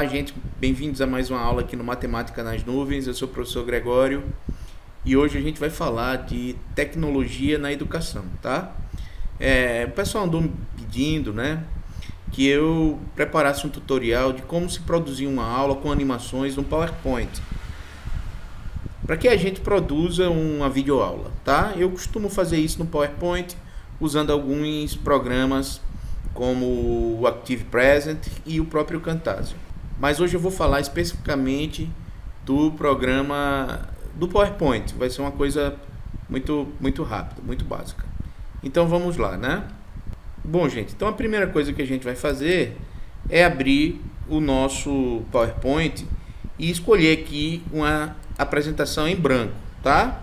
Olá, gente, bem-vindos a mais uma aula aqui no Matemática nas Nuvens. Eu sou o professor Gregório e hoje a gente vai falar de tecnologia na educação, tá? O pessoal andou me pedindo, né, que eu preparasse um tutorial de como se produzir uma aula com animações no PowerPoint, para que a gente produza uma videoaula, tá? Eu costumo fazer isso no PowerPoint usando alguns programas como o Active Present e o próprio Camtasia. Mas hoje eu vou falar especificamente do programa do PowerPoint. Vai ser uma coisa muito rápida, muito básica. Então vamos lá, né? Bom, gente, então a primeira coisa que a gente vai fazer é abrir o nosso PowerPoint e escolher aqui uma apresentação em branco, tá?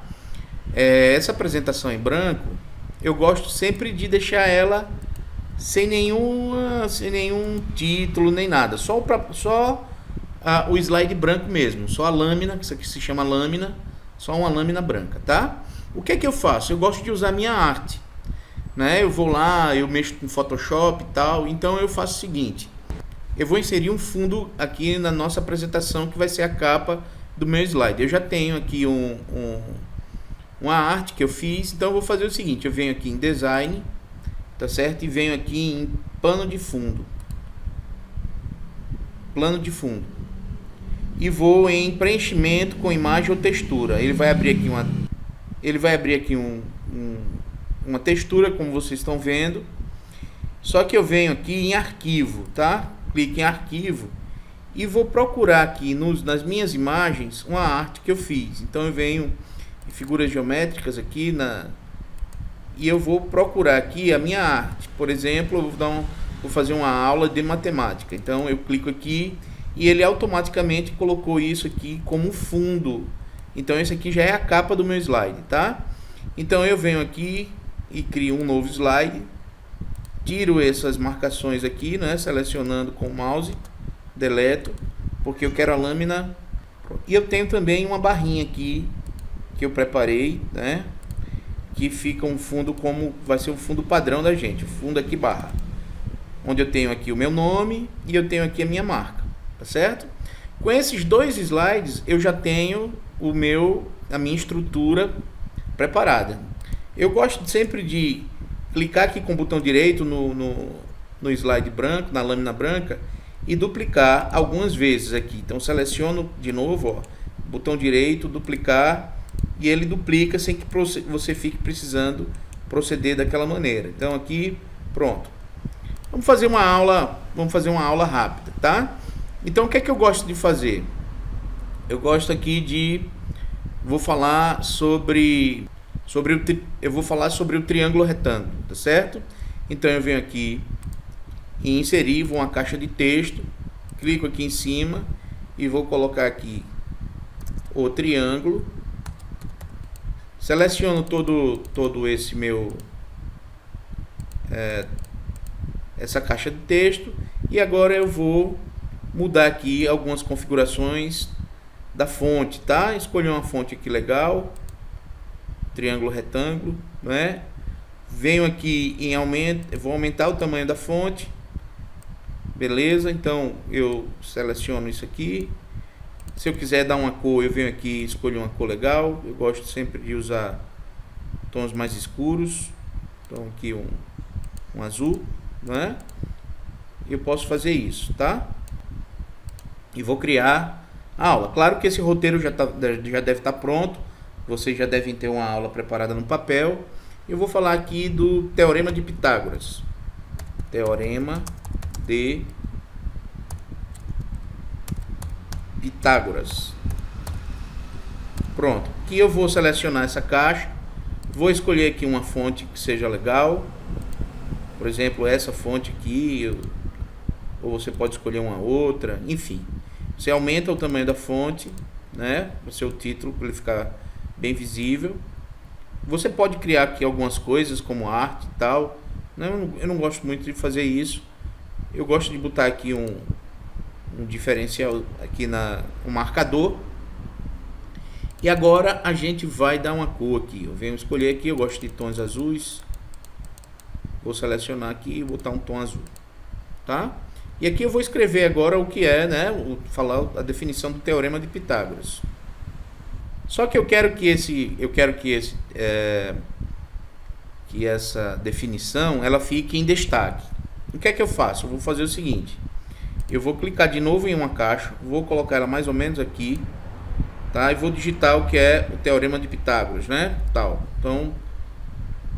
Essa apresentação em branco, eu gosto sempre de deixar ela sem nenhum título nem nada, só o slide branco mesmo, só a lâmina, que isso aqui se chama lâmina, só uma lâmina branca, tá? O que é que eu faço? Eu gosto de usar minha arte, né? Eu vou lá, eu mexo com Photoshop e tal, então eu faço o seguinte: eu vou inserir um fundo aqui na nossa apresentação que vai ser a capa do meu slide. Eu já tenho aqui uma arte que eu fiz, então eu vou fazer o seguinte: eu venho aqui em Design, tá certo? E venho aqui em plano de fundo, e vou em preenchimento com imagem ou textura. Ele vai abrir aqui uma textura, como vocês estão vendo. Só que eu venho aqui em arquivo, tá? Clique em arquivo e vou procurar aqui nas minhas imagens uma arte que eu fiz. Então eu venho em figuras geométricas aqui e eu vou procurar aqui a minha arte. Por exemplo, eu vou fazer uma aula de matemática. Então eu clico aqui e ele automaticamente colocou isso aqui como fundo. Então esse aqui já é a capa do meu slide, tá? Então eu venho aqui e crio um novo slide. Tiro essas marcações aqui, né? Selecionando com o mouse, deleto, porque eu quero a lâmina. E eu tenho também uma barrinha aqui que eu preparei, né? Que fica um fundo como vai ser o fundo padrão da gente, o fundo aqui barra, onde eu tenho aqui o meu nome e eu tenho aqui a minha marca, tá certo? Com esses dois slides eu já tenho a minha estrutura preparada. Eu gosto sempre de clicar aqui com o botão direito no slide branco, na lâmina branca, e duplicar algumas vezes aqui. Então seleciono de novo, ó, botão direito, duplicar, e ele duplica sem que você fique precisando proceder daquela maneira. Então aqui, pronto. Vamos fazer uma aula rápida, tá? Então o que é que eu gosto de fazer? Eu gosto aqui vou falar sobre o triângulo retângulo, tá certo? Então eu venho aqui e inserir, vou uma caixa de texto, clico aqui em cima e vou colocar aqui o triângulo. Seleciono todo esse essa caixa de texto e agora eu vou mudar aqui algumas configurações da fonte, tá? Escolher uma fonte aqui legal, triângulo retângulo, né? Venho aqui em aumento, vou aumentar o tamanho da fonte, beleza? Então eu seleciono isso aqui. Se eu quiser dar uma cor, eu venho aqui e escolho uma cor legal. Eu gosto sempre de usar tons mais escuros. Então aqui um azul, né? Eu posso fazer isso, tá? E vou criar a aula. Claro que esse roteiro já deve estar pronto. Vocês já devem ter uma aula preparada no papel. Eu vou falar aqui do Teorema de Pitágoras. Teorema de Pitágoras. Pronto. Aqui eu vou selecionar essa caixa. Vou escolher aqui uma fonte que seja legal. Por exemplo, essa fonte aqui. Ou você pode escolher uma outra. Enfim. Você aumenta o tamanho da fonte, né? O seu título para ele ficar bem visível. Você pode criar aqui algumas coisas como arte e tal. Eu não gosto muito de fazer isso. Eu gosto de botar aqui um diferencial aqui um marcador. E agora a gente vai dar uma cor aqui. Eu venho escolher aqui, eu gosto de tons azuis. Vou selecionar aqui e botar um tom azul, tá? E aqui eu vou escrever agora o que é, né, falar a definição do teorema de Pitágoras. Só que que essa definição ela fique em destaque. O que é que eu faço? Eu vou fazer o seguinte: eu vou clicar de novo em uma caixa, vou colocar ela mais ou menos aqui, tá? E vou digitar o que é o teorema de Pitágoras, né? Tal. Então,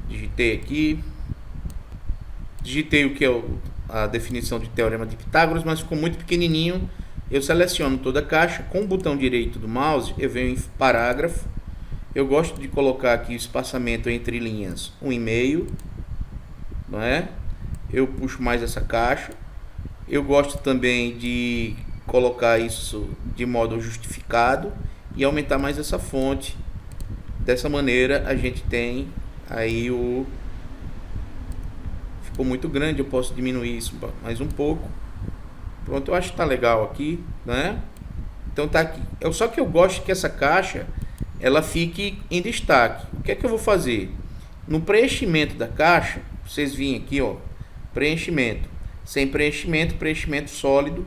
digitei aqui, digitei o que é a definição de teorema de Pitágoras, mas ficou muito pequenininho. Eu seleciono toda a caixa, com o botão direito do mouse, eu venho em parágrafo. Eu gosto de colocar aqui o espaçamento entre linhas 1,5, não é? Eu puxo mais essa caixa. Eu gosto também de colocar isso de modo justificado e aumentar mais essa fonte. Dessa maneira a gente tem aí ficou muito grande, eu posso diminuir isso mais um pouco. Pronto, eu acho que tá legal aqui, né? Então tá aqui. Só que eu gosto que essa caixa ela fique em destaque. O que é que eu vou fazer? No preenchimento da caixa, vocês virem aqui, ó, preenchimento, sem preenchimento, preenchimento sólido,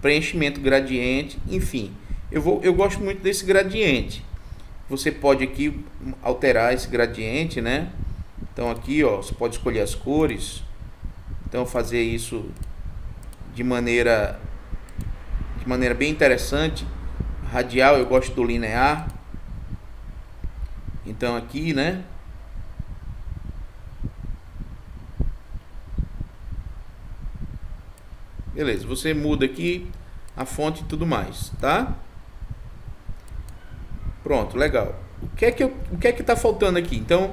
preenchimento gradiente, enfim. Eu gosto muito desse gradiente. Você pode aqui alterar esse gradiente, né? Então aqui, ó, você pode escolher as cores. Então fazer isso de maneira bem interessante. Radial, eu gosto do linear. Então aqui, né? Beleza, você muda aqui a fonte e tudo mais, tá? Pronto, legal. O que é que tá faltando aqui? Então,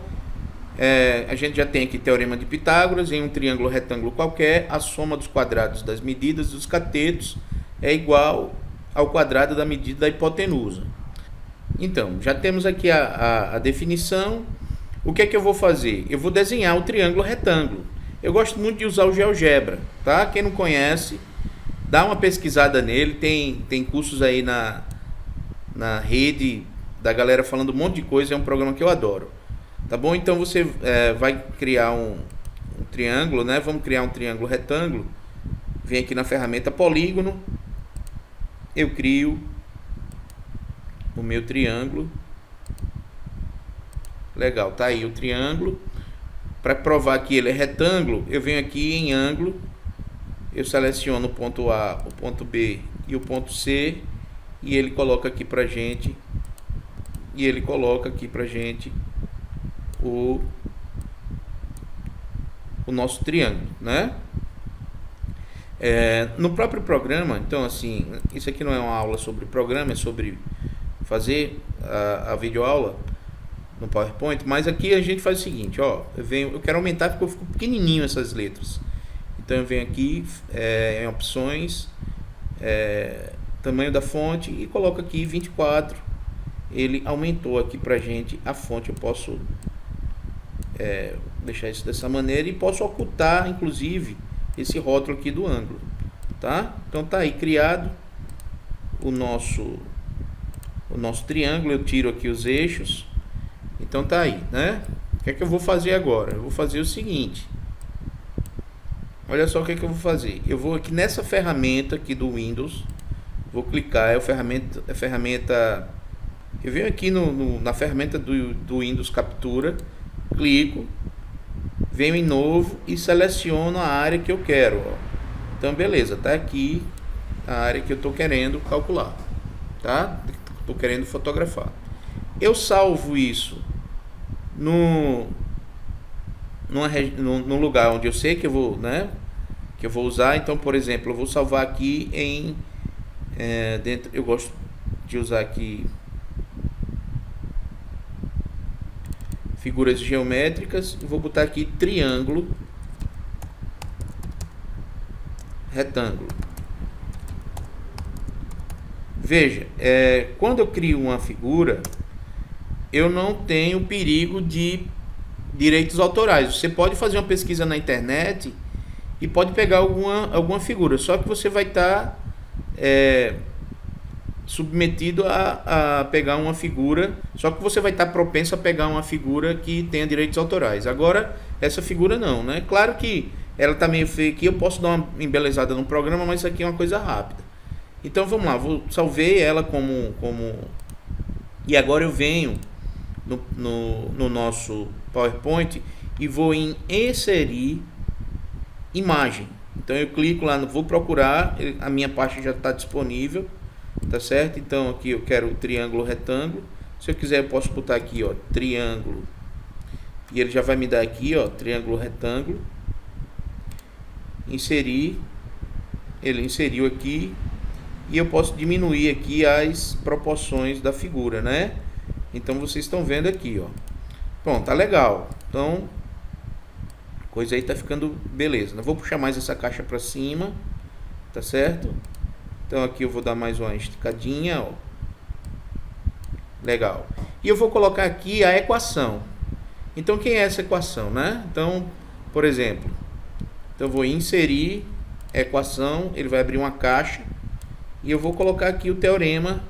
a gente já tem aqui teorema de Pitágoras. Em um triângulo retângulo qualquer, a soma dos quadrados das medidas dos catetos é igual ao quadrado da medida da hipotenusa. Então, já temos aqui a definição. O que é que eu vou fazer? Eu vou desenhar o triângulo retângulo. Eu gosto muito de usar o GeoGebra, tá? Quem não conhece, dá uma pesquisada nele. Tem cursos aí na rede da galera falando um monte de coisa. É um programa que eu adoro. Tá bom? Então você vai criar um triângulo, né? Vamos criar um triângulo retângulo. Vem aqui na ferramenta polígono. Eu crio o meu triângulo. Legal, tá aí o triângulo. Para provar que ele é retângulo, eu venho aqui em ângulo. Eu seleciono o ponto A, o ponto B e o ponto C. E ele coloca aqui pra gente. O nosso triângulo, né? No próprio programa, então assim, isso aqui não é uma aula sobre programa, é sobre fazer a videoaula no PowerPoint, mas aqui a gente faz o seguinte, ó, eu quero aumentar porque ficou pequenininho essas letras. Então eu venho aqui em opções, tamanho da fonte e coloco aqui 24. Ele aumentou aqui pra gente a fonte. Eu posso deixar isso dessa maneira e posso ocultar inclusive esse rótulo aqui do ângulo, tá? Então tá aí criado o nosso triângulo. Eu tiro aqui os eixos. Então tá aí, né? O que é que eu vou fazer agora? Eu vou fazer o seguinte. Olha só o que é que eu vou fazer. Eu vou aqui nessa ferramenta aqui do Windows. Vou clicar, a ferramenta. Eu venho aqui na ferramenta do Windows Captura. Clico. Venho em novo e seleciono a área que eu quero, ó. Então beleza, tá aqui a área que eu tô querendo calcular, tá? Tô querendo fotografar. Eu salvo isso no lugar onde eu sei que eu vou, né? Que eu vou usar. Então, por exemplo, eu vou salvar aqui em dentro. Eu gosto de usar aqui figuras geométricas. Vou botar aqui triângulo retângulo. Veja, quando eu crio uma figura, eu não tenho perigo de direitos autorais. Você pode fazer uma pesquisa na internet e pode pegar alguma figura, só que você vai estar submetido a pegar uma figura, só que você vai estar propenso a pegar uma figura que tenha direitos autorais. Agora, essa figura não, né? Claro que ela tá meio feia aqui, eu posso dar uma embelezada no programa, mas isso aqui é uma coisa rápida. Então vamos lá, salvei ela como e agora eu venho no nosso PowerPoint e vou em inserir imagem. Então eu clico lá, vou procurar, a minha parte já está disponível, tá certo? Então aqui eu quero o triângulo retângulo. Se eu quiser eu posso botar aqui, ó, triângulo, e ele já vai me dar aqui, ó, triângulo retângulo. Inserir, ele inseriu aqui, e eu posso diminuir aqui as proporções da figura, né? Então vocês estão vendo aqui, ó. Pronto, tá legal. Então coisa aí tá ficando beleza. Eu vou puxar mais essa caixa para cima, tá certo? Então aqui eu vou dar mais uma esticadinha, ó. Legal. E eu vou colocar aqui a equação. Então quem é essa equação, né? Então, por exemplo, então eu vou inserir equação, ele vai abrir uma caixa e eu vou colocar aqui o teorema.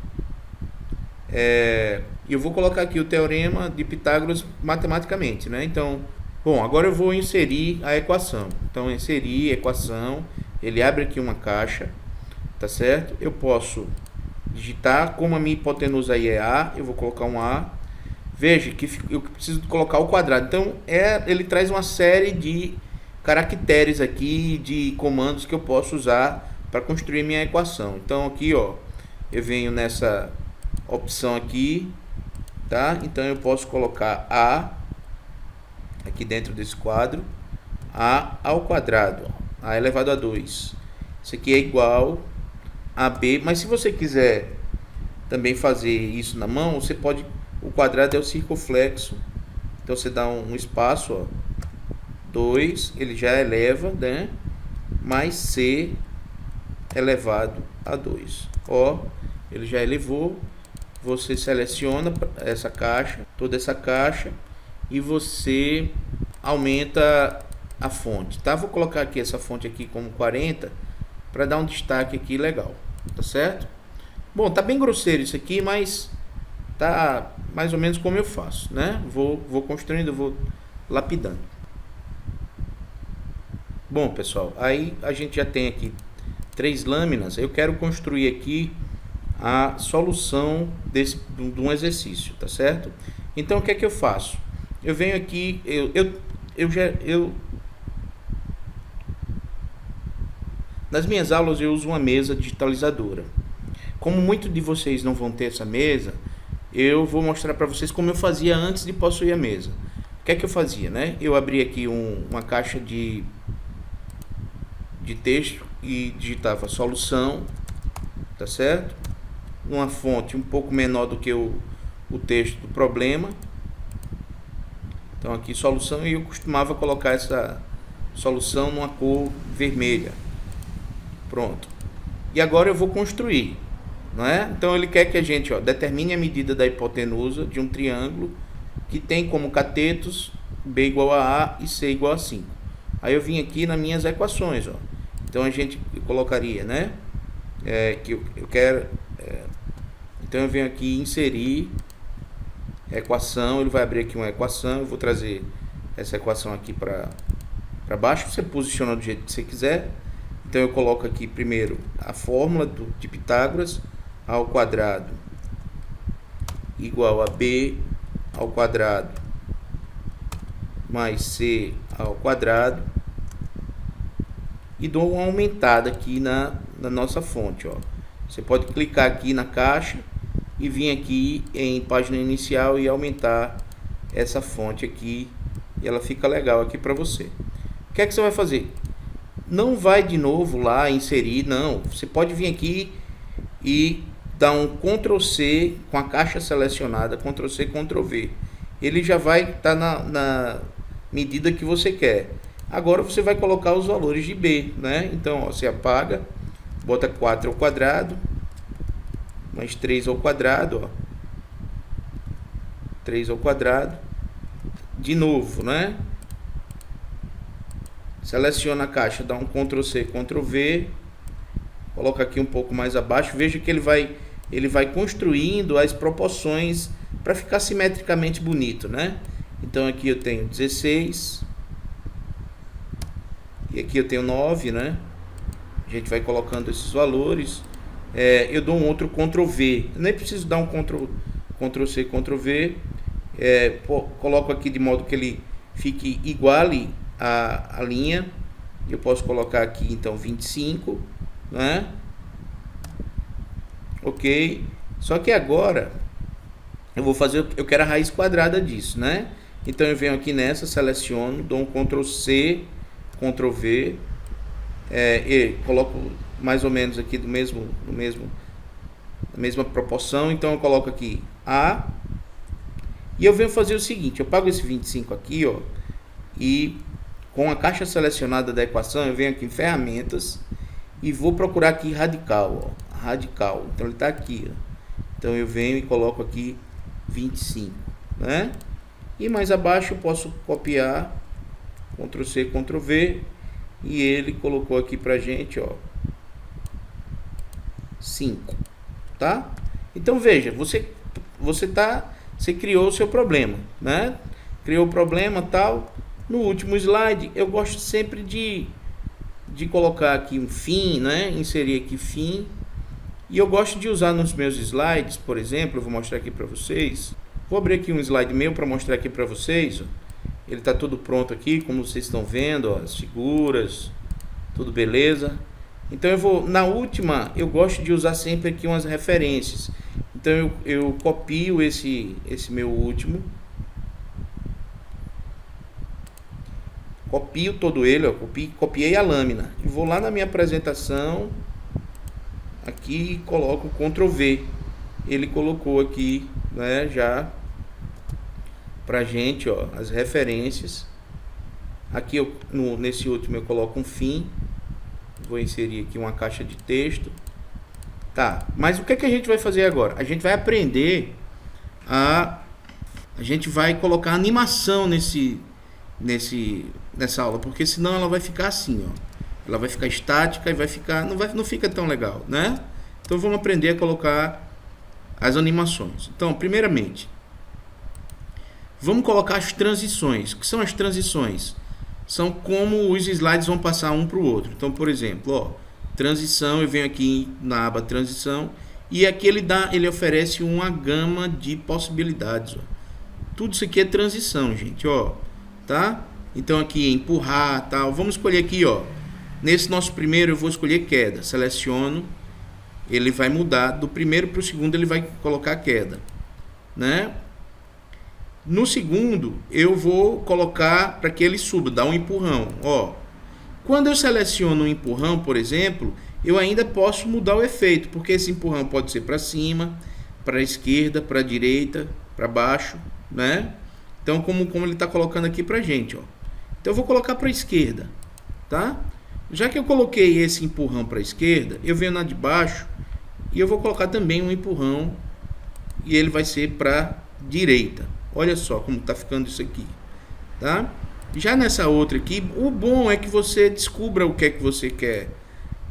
Eu vou colocar aqui o teorema de Pitágoras matematicamente, né? Então, bom, agora eu vou inserir a equação. Então, inserir equação, ele abre aqui uma caixa, tá certo? Eu posso digitar, como a minha hipotenusa aí é A, eu vou colocar um A. Veja que eu preciso colocar o quadrado. Então, ele traz uma série de caracteres aqui, de comandos que eu posso usar para construir minha equação. Então, aqui, ó, eu venho nessa opção aqui, tá? Então eu posso colocar A aqui dentro desse quadro, A ao quadrado, ó, A elevado a 2. Isso aqui é igual a B, mas se você quiser também fazer isso na mão, você pode, o quadrado é o circunflexo. Então você dá um espaço, ó, 2, ele já eleva, né? Mais C elevado a 2. Ó, ele já elevou. Você seleciona essa caixa, toda essa caixa, e você aumenta a fonte, tá? Vou colocar aqui essa fonte aqui como 40 para dar um destaque aqui legal, tá certo? Bom, tá bem grosseiro isso aqui, mas tá mais ou menos como eu faço, né? Vou construindo, vou lapidando. Bom, pessoal, aí a gente já tem aqui 3 lâminas. Eu quero construir aqui a solução de um exercício, tá certo? Então o que é que eu faço? Eu venho aqui, nas minhas aulas eu uso uma mesa digitalizadora. Como muitos de vocês não vão ter essa mesa, eu vou mostrar para vocês como eu fazia antes de possuir a mesa. O que é que eu fazia, né? Eu abri aqui uma caixa de texto e digitava solução, tá certo? Uma fonte um pouco menor do que o texto do problema. Então aqui solução, e eu costumava colocar essa solução numa cor vermelha. Pronto. E agora eu vou construir, não é? Então ele quer que a gente, ó, determine a medida da hipotenusa de um triângulo que tem como catetos B igual a A e C igual a 5. Aí eu vim aqui nas minhas equações, ó. Então a gente colocaria, né? Que eu quero. Então eu venho aqui inserir equação, ele vai abrir aqui uma equação, eu vou trazer essa equação aqui para baixo, você posiciona do jeito que você quiser. Então eu coloco aqui primeiro a fórmula de Pitágoras, A ao quadrado igual a B ao quadrado mais C ao quadrado, e dou uma aumentada aqui na nossa fonte, ó. Você pode clicar aqui na caixa e vir aqui em página inicial e aumentar essa fonte aqui, e ela fica legal aqui para você. O que é que você vai fazer? Não vai de novo lá inserir, não. Você pode vir aqui e dar um Ctrl C com a caixa selecionada, Ctrl C, Ctrl V. Ele já vai estar na medida que você quer. Agora você vai colocar os valores de B, né? Então, ó, você apaga, bota 4 ao quadrado, mais 3 ao quadrado, ó. 3 ao quadrado. De novo, né? Seleciona a caixa, dá um Ctrl C, Ctrl V. Coloca aqui um pouco mais abaixo. Veja que ele vai construindo as proporções para ficar simetricamente bonito, né? Então aqui eu tenho 16 E aqui eu tenho 9, né? A gente vai colocando esses valores. Eu dou um outro Ctrl V. Eu nem preciso dar um Ctrl C, Ctrl V. Coloco aqui de modo que ele fique iguale a linha. Eu posso colocar aqui então 25, né? Ok. Só que agora eu quero a raiz quadrada disso, né? Então eu venho aqui nessa, seleciono, dou um Ctrl C, Ctrl V, e coloco mais ou menos aqui na mesma proporção. Então eu coloco aqui A, e eu venho fazer o seguinte: eu pago esse 25 aqui, ó, e com a caixa selecionada da equação, eu venho aqui em ferramentas e vou procurar aqui radical, ó, radical. Então ele está aqui, ó. Então eu venho e coloco aqui 25, né? E mais abaixo eu posso copiar, Ctrl C, Ctrl V, e ele colocou aqui pra gente, ó, 5, tá? Então veja, você criou o seu problema, né? Criou o problema, tal. No último slide, eu gosto sempre de colocar aqui um fim, né? Inserir aqui fim. E eu gosto de usar nos meus slides, por exemplo, eu vou mostrar aqui para vocês. Vou abrir aqui um slide meu para mostrar aqui para vocês, ó. Ele está tudo pronto aqui, como vocês estão vendo, ó, as figuras, tudo beleza. Então na última, eu gosto de usar sempre aqui umas referências. Então eu copio esse meu último. Copio todo ele, ó, copiei a lâmina. E vou lá na minha apresentação, aqui, coloco Ctrl V. Ele colocou aqui, né, já pra gente, ó, as referências. Aqui nesse último eu coloco um fim. Vou inserir aqui uma caixa de texto. Tá, mas o que a gente vai fazer agora? A gente vai aprender a gente vai colocar animação nessa aula, porque senão ela vai ficar assim, ó. Ela vai ficar estática e não fica tão legal, né? Então vamos aprender a colocar as animações. Então, primeiramente, vamos colocar as transições. O que são as transições? São como os slides vão passar um para o outro. Então, por exemplo, ó, transição, eu venho aqui na aba transição e aqui ele oferece uma gama de possibilidades, ó. Tudo isso aqui é transição, gente, ó, tá? Então aqui empurrar, tal. Vamos escolher aqui, ó. Nesse nosso primeiro eu vou escolher queda. Seleciono, ele vai mudar do primeiro para o segundo, ele vai colocar queda, né? No segundo, eu vou colocar para que ele suba, dar um empurrão, ó. Quando eu seleciono um empurrão, por exemplo, eu ainda posso mudar o efeito, porque esse empurrão pode ser para cima, para a esquerda, para a direita, para baixo, né? Então, como ele está colocando aqui para gente, ó. Então, eu vou colocar para a esquerda, tá? Já que eu coloquei esse empurrão para a esquerda, eu venho na de baixo e eu vou colocar também um empurrão e ele vai ser para a direita. Olha só como está ficando isso aqui, tá? Já nessa outra aqui, o bom é que você descubra o que é que você quer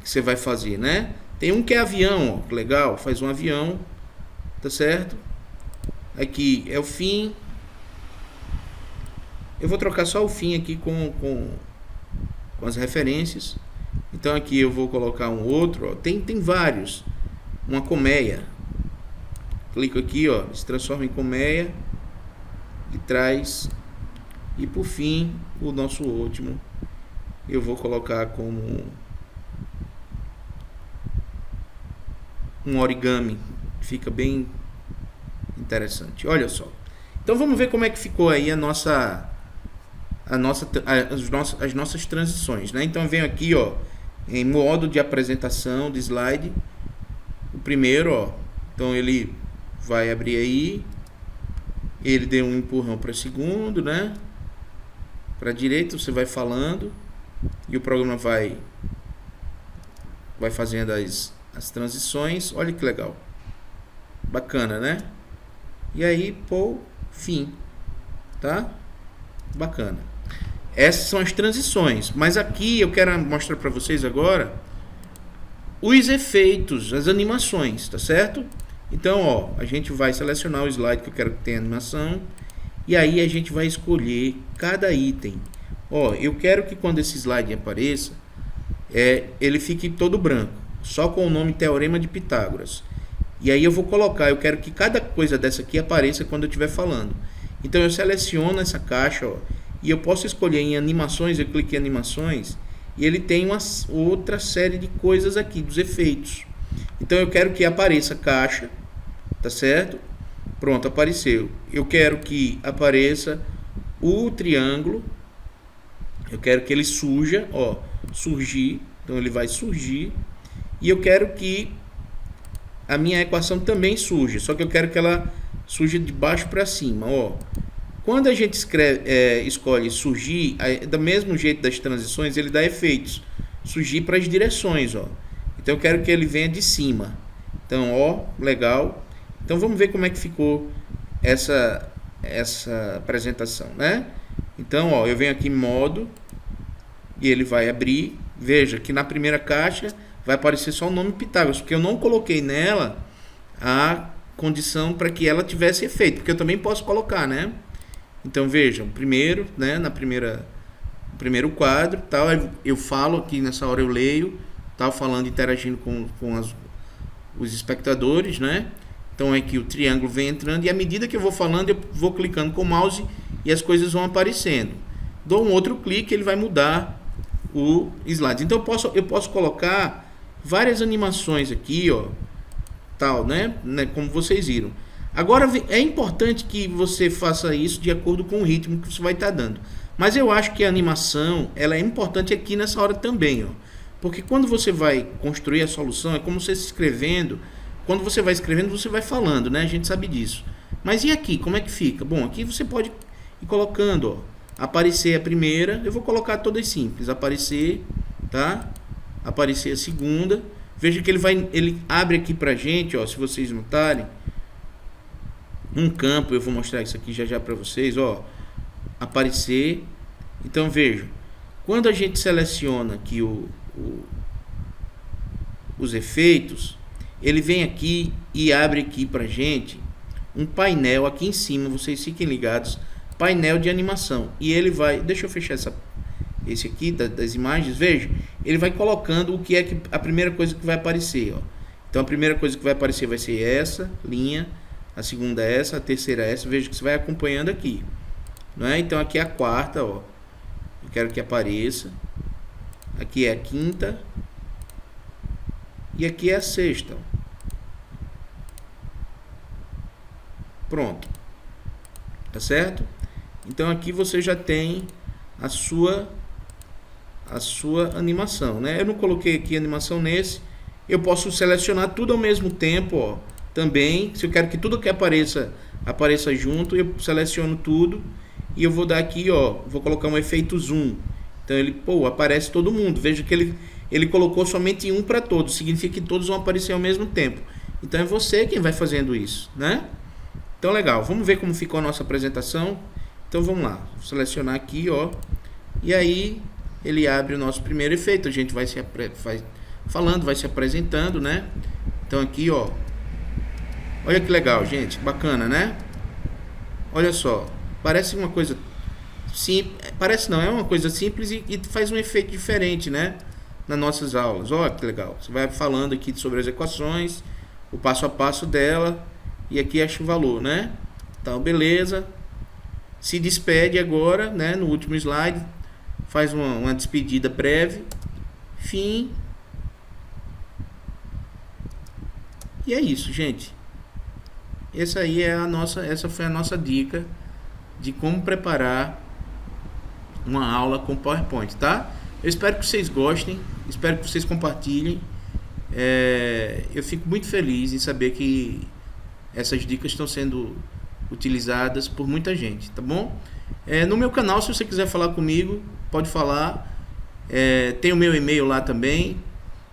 que você vai fazer, né? Tem um que é avião, ó, legal, faz um avião, tá certo? Aqui é o fim. Eu vou trocar só o fim aqui com as referências. Então aqui eu vou colocar um outro, ó. Tem vários. Uma colmeia. Clico aqui, ó, se transforma em colmeia e traz. E por fim, o nosso último eu vou colocar como um origami. Fica bem interessante. Olha só. Então vamos ver como é que ficou aí as nossas transições, né? Então eu venho aqui, ó, em modo de apresentação de slide. O primeiro, ó, então ele vai abrir aí. Ele deu um empurrão para o segundo, né? Para a direita você vai falando e o programa vai fazendo as transições. Olha que legal, bacana, né? E aí, pô, fim, tá? Bacana. Essas são as transições, mas aqui eu quero mostrar para vocês agora os efeitos, as animações, tá certo? Então, ó, a gente vai selecionar o slide que eu quero que tenha animação. E aí a gente vai escolher cada item. Ó, eu quero que quando esse slide apareça, ele fique todo branco, só com o nome Teorema de Pitágoras. E aí eu vou colocar, eu quero que cada coisa dessa aqui apareça quando eu estiver falando. Então eu seleciono essa caixa, ó, e eu posso escolher em animações, eu clico em animações, e ele tem uma outra série de coisas aqui, dos efeitos. Então eu quero que apareça a caixa, tá certo? Pronto, apareceu. Eu quero que apareça o triângulo, eu quero que ele surja, ó, surgir, então ele vai surgir, e eu quero que a minha equação também surja, só que eu quero que ela surja de baixo para cima, ó. Quando a gente escolhe surgir, do mesmo jeito das transições, ele dá efeitos, surgir para as direções, ó. Então eu quero que ele venha de cima. Então, ó, legal. Então vamos ver como é que ficou essa apresentação, né? Então, ó, eu venho aqui em modo e ele vai abrir. Veja que na primeira caixa vai aparecer só o nome Pitágoras, porque eu não coloquei nela a condição para que ela tivesse efeito, porque eu também posso colocar, né? Então vejam, primeiro, né, primeiro quadro, tal, eu falo aqui nessa hora, eu leio, tal, falando, interagindo com os espectadores, né? Então aqui o triângulo vem entrando e à medida que eu vou falando, eu vou clicando com o mouse e as coisas vão aparecendo. Dou um outro clique, ele vai mudar o slide. Então eu posso colocar várias animações aqui, ó, tal, né? Como vocês viram. Agora é importante que você faça isso de acordo com o ritmo que você vai estar dando. Mas eu acho que a animação, ela é importante aqui nessa hora também, ó. Porque quando você vai construir a solução, é como você escrevendo. Quando você vai escrevendo, você vai falando, né? A gente sabe disso. Mas e aqui, como é que fica? Bom, aqui você pode ir colocando, ó. Aparecer a primeira, eu vou colocar todas simples. Aparecer, tá? Aparecer a segunda. Veja que ele abre aqui pra gente, ó, se vocês notarem, um campo. Eu vou mostrar isso aqui já para vocês, ó. Aparecer. Então vejam, quando a gente seleciona aqui os efeitos, ele vem aqui e abre aqui pra gente um painel aqui em cima, vocês fiquem ligados, painel de animação. E ele vai, deixa eu fechar esse aqui das imagens, veja, ele vai colocando o que é a primeira coisa que vai aparecer, ó. Então a primeira coisa que vai aparecer vai ser essa linha, a segunda é essa, a terceira é essa, veja que você vai acompanhando aqui, não é? Então aqui é a quarta, ó, eu quero que apareça, aqui é a quinta e aqui é a sexta, ó. Pronto, tá certo? Então aqui você já tem a sua animação, né? Eu não coloquei aqui animação nesse. Eu posso selecionar tudo ao mesmo tempo, ó. Também, se eu quero que tudo que apareça junto, eu seleciono tudo e eu vou dar aqui, ó, vou colocar um efeito zoom. Então ele, aparece todo mundo. Veja que ele colocou somente um para todos, significa que todos vão aparecer ao mesmo tempo. Então é você quem vai fazendo isso, né? Então legal, vamos ver como ficou a nossa apresentação. Então vamos lá, vou selecionar aqui, ó, e aí ele abre o nosso primeiro efeito. A gente vai falando, vai se apresentando, né? Então aqui, ó, olha que legal, gente, bacana, né? Olha só, parece uma coisa simples, parece não, é uma coisa simples e faz um efeito diferente, né? Nas nossas aulas, olha que legal. Você vai falando aqui sobre as equações, o passo a passo dela, e aqui acha o valor, né? Então, beleza. Se despede agora, né? No último slide, faz uma despedida breve, fim. E é isso, gente. Essa foi a nossa dica de como preparar uma aula com PowerPoint, tá? Eu espero que vocês gostem, espero que vocês compartilhem. Eu fico muito feliz em saber que essas dicas estão sendo utilizadas por muita gente, tá bom? No meu canal, se você quiser falar comigo, pode falar. Tem o meu e-mail lá também.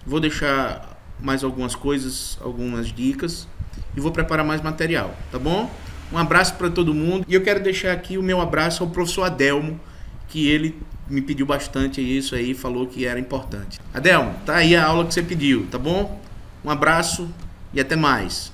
Vou deixar mais algumas coisas, algumas dicas, e vou preparar mais material, tá bom? Um abraço para todo mundo. E eu quero deixar aqui o meu abraço ao professor Adelmo, que ele me pediu bastante isso aí, falou que era importante. Adelmo, tá aí a aula que você pediu, tá bom? Um abraço e até mais.